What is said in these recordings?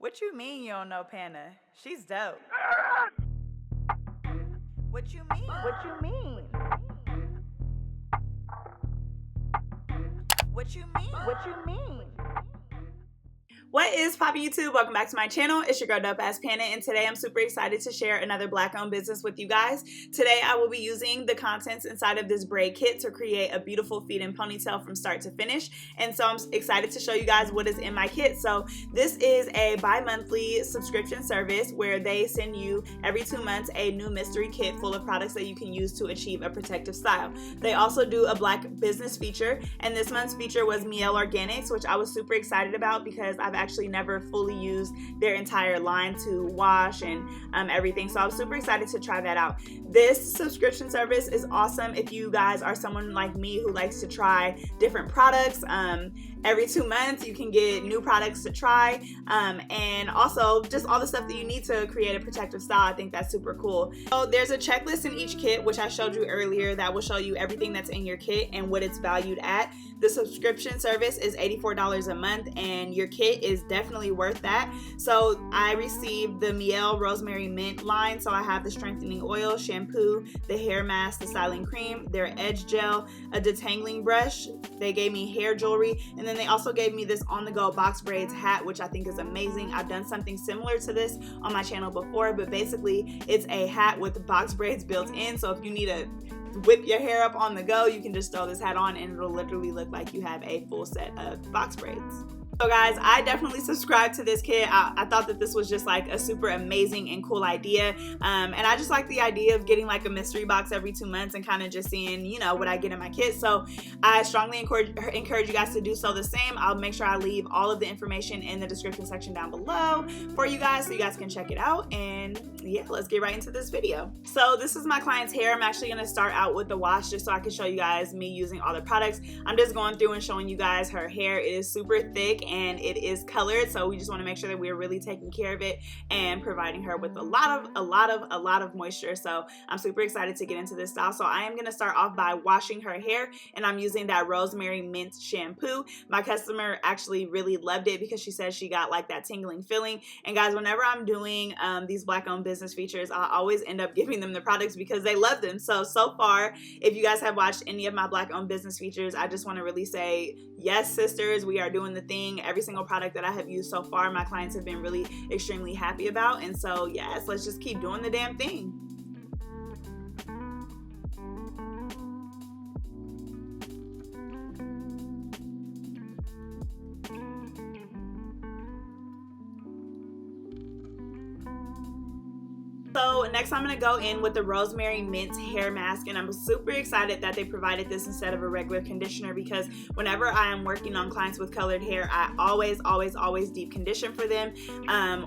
What you mean you don't know Pana? She's dope. What you mean? What you mean? What you mean? What you mean? What is poppin' YouTube? Welcome back to my channel. It's your girl DOPEaxxPANA, and today I'm super excited to share another Black-owned business with you guys. Today I will be using the contents inside of this braid kit to create a beautiful feed and ponytail from start to finish, and so I'm excited to show you guys what is in my kit. So this is a bi-monthly subscription service where they send you every 2 months a new mystery kit full of products that you can use to achieve a protective style. They also do a Black business feature, and this month's feature was Miel Organics, which I was super excited about because I've actually never fully used their entire line to wash and everything, so I was super excited to try that out. This subscription service is awesome if you guys are someone like me who likes to try different products. Every 2 months you can get new products to try, and also just all the stuff that you need to create a protective style. I think that's super cool. So there's a checklist in each kit, which I showed you earlier, that will show you everything that's in your kit and what it's valued at. The subscription service is $84 a month, and your kit is definitely worth that. So I received the Miel Rosemary Mint line, so I have the strengthening oil, shampoo, the hair mask, the styling cream, their edge gel, a detangling brush. They gave me hair jewelry, and then they also gave me this on-the-go box braids hat, which I think is amazing. I've done something similar to this on my channel before, but basically it's a hat with box braids built in, so if you need to whip your hair up on the go, you can just throw this hat on and it'll literally look like you have a full set of box braids. So guys, I definitely subscribed to this kit. I thought that this was just like a super amazing and cool idea, and I just like the idea of getting like a mystery box every 2 months and kind of just seeing, you know, what I get in my kit. So I strongly encourage you guys to do so the same. I'll make sure I leave all of the information in the description section down below for you guys so you guys can check it out. And yeah, let's get right into this video. So this is my client's hair. I'm actually going to start out with the wash just so I can show you guys me using all the products. I'm just going through and showing you guys her hair. It is super thick and it is colored, so we just want to make sure that we're really taking care of it and providing her with a lot of moisture. So I'm super excited to get into this style. So I am going to start off by washing her hair, and I'm using that rosemary mint shampoo. My customer actually really loved it because she says she got like that tingling feeling. And guys, whenever I'm doing these Black-owned business features, I always end up giving them the products because they love them. So far, if you guys have watched any of my Black-owned business features, I just want to really say, yes, sisters, we are doing the thing. Every single product that I have used so far, my clients have been really extremely happy about. And so yes, let's just keep doing the damn thing. So next I'm going to go in with the Rosemary Mint hair mask, and I'm super excited that they provided this instead of a regular conditioner because whenever I am working on clients with colored hair, I always deep condition for them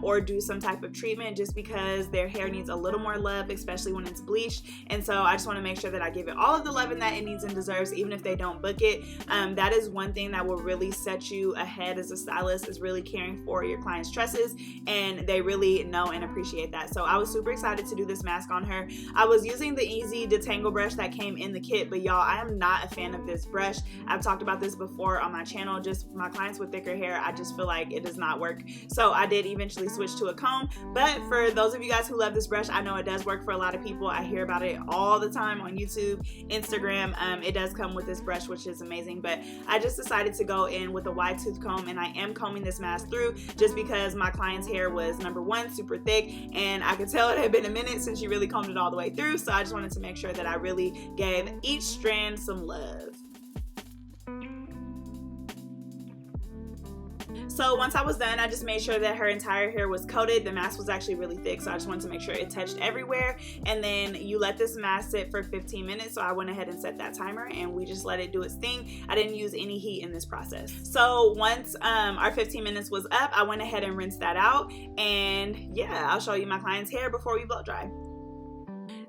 or do some type of treatment just because their hair needs a little more love, especially when it's bleached. And so I just want to make sure that I give it all of the loving that it needs and deserves, even if they don't book it. That is one thing that will really set you ahead as a stylist, is really caring for your clients' tresses, and they really know and appreciate that. So I was super excited to do this mask on her. I was using the easy detangle brush that came in the kit, but y'all, I am not a fan of this brush. I've talked about this before on my channel. Just my clients with thicker hair, I just feel like it does not work. So I did eventually switch to a comb, but for those of you guys who love this brush, I know it does work for a lot of people. I hear about it all the time on YouTube, Instagram. It does come with this brush, which is amazing, but I just decided to go in with a wide tooth comb, and I am combing this mask through just because my client's hair was, number one, super thick, and I could tell it had been a minute since she really combed it all the way through. So I just wanted to make sure that I really gave each strand some love. So once I was done, I just made sure that her entire hair was coated. The mask was actually really thick, so I just wanted to make sure it touched everywhere. And then you let this mask sit for 15 minutes. So I went ahead and set that timer, and we just let it do its thing. I didn't use any heat in this process. So once our 15 minutes was up, I went ahead and rinsed that out. And yeah, I'll show you my client's hair before we blow dry.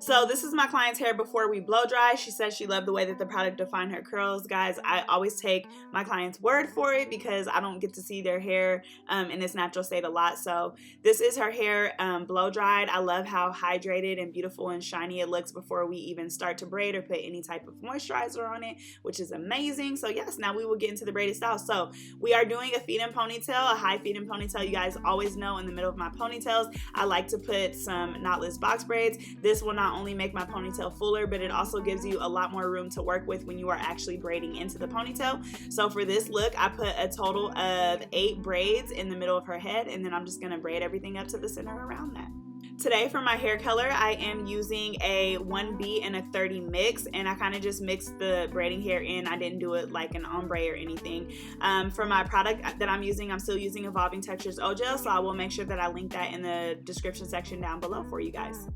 So this is my client's hair before we blow dry. She said she loved the way that the product defined her curls. Guys, I always take my client's word for it because I don't get to see their hair in its natural state a lot. So this is her hair blow dried. I love how hydrated and beautiful and shiny it looks before we even start to braid or put any type of moisturizer on it, which is amazing. So yes, now we will get into the braided style. So we are doing a feed-in ponytail, a high feed-in ponytail. You guys always know in the middle of my ponytails, I like to put some knotless box braids. This will not only make my ponytail fuller, but it also gives you a lot more room to work with when you are actually braiding into the ponytail. So for this look, I put a total of 8 braids in the middle of her head, and then I'm just gonna braid everything up to the center around that. Today for my hair color, I am using a 1B and a 30 mix, and I kind of just mixed the braiding hair in. I didn't do it like an ombre or anything. For my product that I'm using, I'm still using Evolving Textures O-Gel, so I will make sure that I link that in the description section down below for you guys.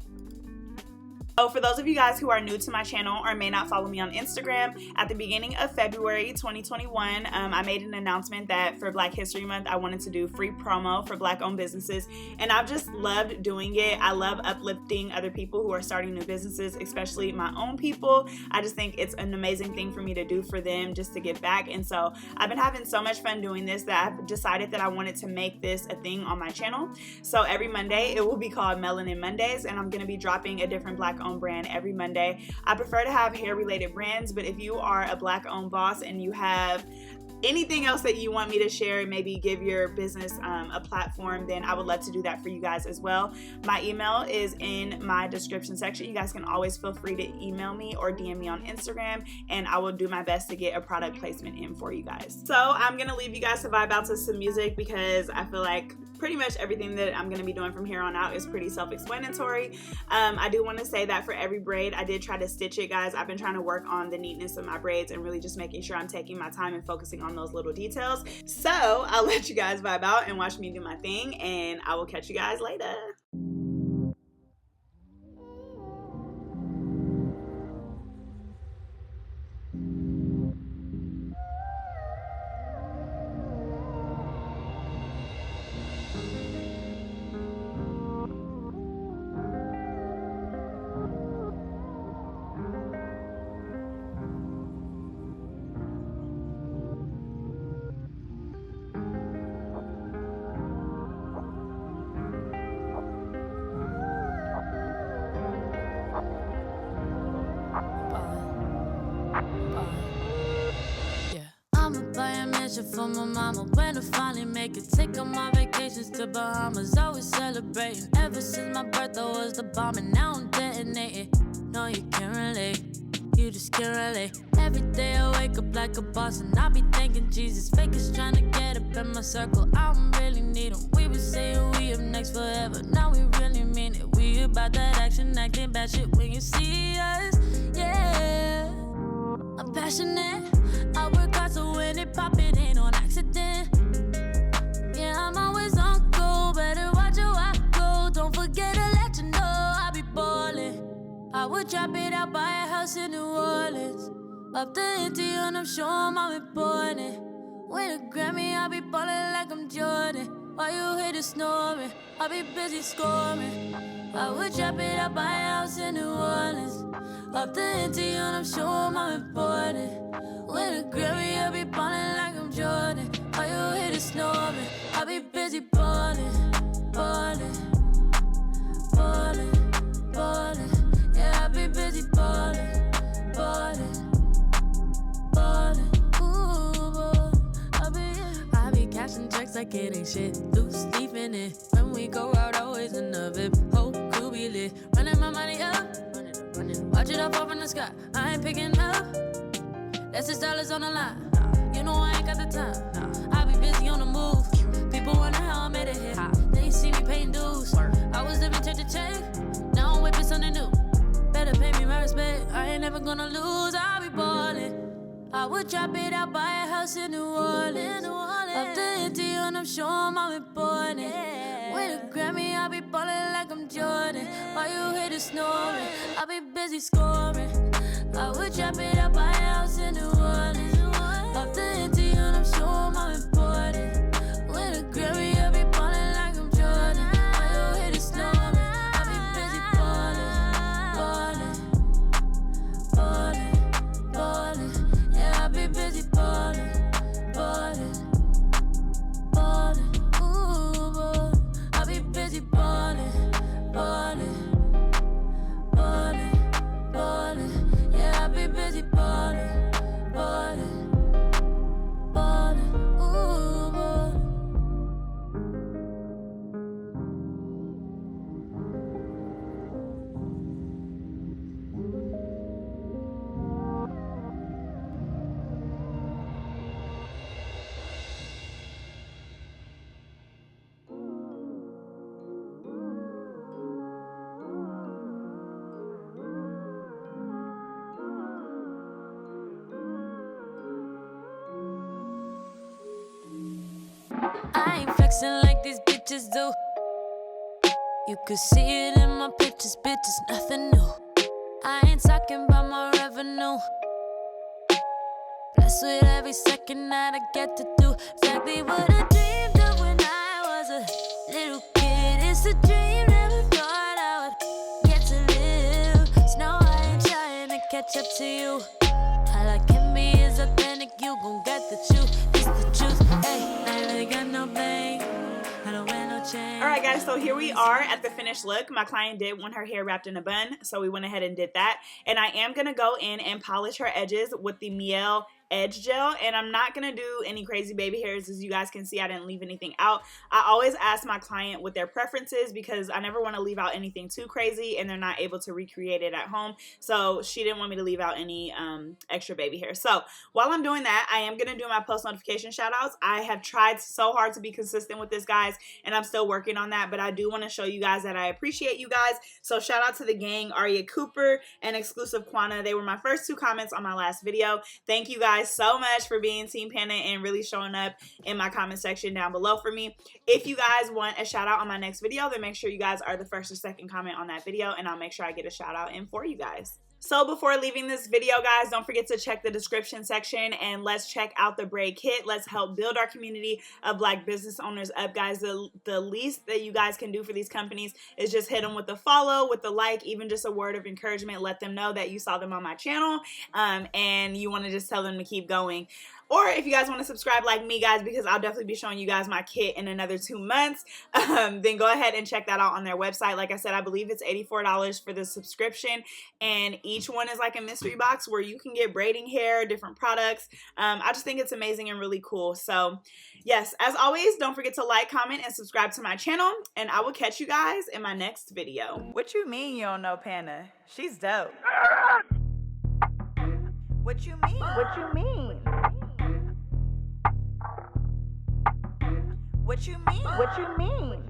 So for those of you guys who are new to my channel or may not follow me on Instagram, at the beginning of February 2021, I made an announcement that for Black History Month, I wanted to do free promo for Black-owned businesses, and I've just loved doing it. I love uplifting other people who are starting new businesses, especially my own people. I just think it's an amazing thing for me to do for them, just to give back, and so I've been having so much fun doing this that I've decided that I wanted to make this a thing on my channel. So every Monday, it will be called Melanin Mondays, and I'm going to be dropping a different Black-owned brand every Monday. I prefer to have hair related brands, but if you are a Black owned boss and you have anything else that you want me to share, maybe give your business a platform, then I would love to do that for you guys as well. My email is in my description section. You guys can always feel free to email me or DM me on Instagram, and I will do my best to get a product placement in for you guys. So I'm gonna leave you guys to vibe out to some music because I feel like pretty much everything that I'm going to be doing from here on out is pretty self-explanatory. I do want to say that for every braid, I did try to stitch it, guys. I've been trying to work on the neatness of my braids and really just making sure I'm taking my time and focusing on those little details. So I'll let you guys vibe out and watch me do my thing, and I will catch you guys later. For my mama, when I finally make it, take all my vacations to Bahamas, always celebrating. Ever since my birthday was the bomb, and now I'm detonating. No, you can't relate, you just can't relate. Every day I wake up like a boss, and I be thanking Jesus. Fakers trying to get up in my circle, I don't really need them. We been saying we up next forever, now we really mean it. We about that action, acting bad shit when you see us, yeah. I'm passionate, I work hard so when it pop, it ain't on accident. Yeah, I'm always on go, better watch how I go. Don't forget to let you know I be ballin'. I would drop it out, buy a house in New Orleans. Up the empty and I'm sure I'm important. Win a Grammy, I be ballin' like I'm Jordan. While you hear the snoring, I be busy scoring. I would drop it out, buy a house in New Orleans. Up the empty and I'm sure I'm important. Win a Grammy, I be ballin' like I'm Jordan. While you hear the snoring, I be busy ballin', ballin', ballin', ballin'. Yeah, I be busy ballin', ballin', ballin'. Ooh, boy, I be cashing checks like it ain't shit. Loose leaf in it. When we go out, always in the VIP. Whole crew be lit. Running my money up, watch it up in the sky. I ain't picking up. That's $6 on the line. You know I ain't got the time. I be busy on the move. People wonder how I made it here. They see me paying dues. I was living check to check. Now I'm whipping something new. Better pay me my respect. I ain't never gonna lose. I be ballin'. I would drop it out, buy a house in New Orleans. Up the empty and I'm sure I'm important. Win a Grammy, I be ballin' like I'm Jordan. While you hear the snoring, I be busy scoring. I would drop it out, buy a house in New Orleans. Up the empty and I'm sure I'm important. Win a Grammy, I be ballin' like I'm Jordan. While you hear the snoring, I be busy ballin', ballin'. flexing like these bitches do. You could see it in my pictures, bitches, nothing new. I ain't talking about my revenue. Blessed with every second that I get to do exactly what I dreamed of when I was a little kid. It's a dream, never thought I would get to live. So now I ain't trying to catch up to you. All I can be is authentic, you gon' get the truth. It's the truth, hey, I ain't really got no bang. I don't wear no chain. Alright guys, so here we are at the finished look. My client did want her hair wrapped in a bun, so we went ahead and did that. And I am going to go in and polish her edges with the Miel Edge Gel, and I'm not going to do any crazy baby hairs. As you guys can see, I didn't leave anything out. I always ask my client what their preference is because I never want to leave out anything too crazy and they're not able to recreate it at home. So she didn't want me to leave out any extra baby hair. So while I'm doing that, I am going to do my post notification shout outs. I have tried so hard to be consistent with this, guys, and I'm still working on that, but I do want to show you guys that I appreciate you guys. So shout out to the gang, Aria Cooper and Exclusive Quana. They were my first 2 comments on my last video. Thank you guys so much for being Team Pana and really showing up in my comment section down below for me. If you guys want a shout out on my next video, then make sure you guys are the first or second comment on that video, and I'll make sure I get a shout out in for you guys. So before leaving this video, guys, don't forget to check the description section and let's check out the braid kit. Let's help build our community of Black business owners up, guys. The least that you guys can do for these companies is just hit them with the follow, with the like, even just a word of encouragement. Let them know that you saw them on my channel and you want to just tell them to keep going. Or if you guys want to subscribe like me, guys, because I'll definitely be showing you guys my kit in another 2 months, then go ahead and check that out on their website. Like I said, I believe it's $84 for the subscription, and each one is like a mystery box where you can get braiding hair, different products. I just think it's amazing and really cool. So yes, as always, don't forget to like, comment, and subscribe to my channel, and I will catch you guys in my next video. What you mean you don't know Pana? She's dope. What you mean? What you mean? What you mean? What you mean?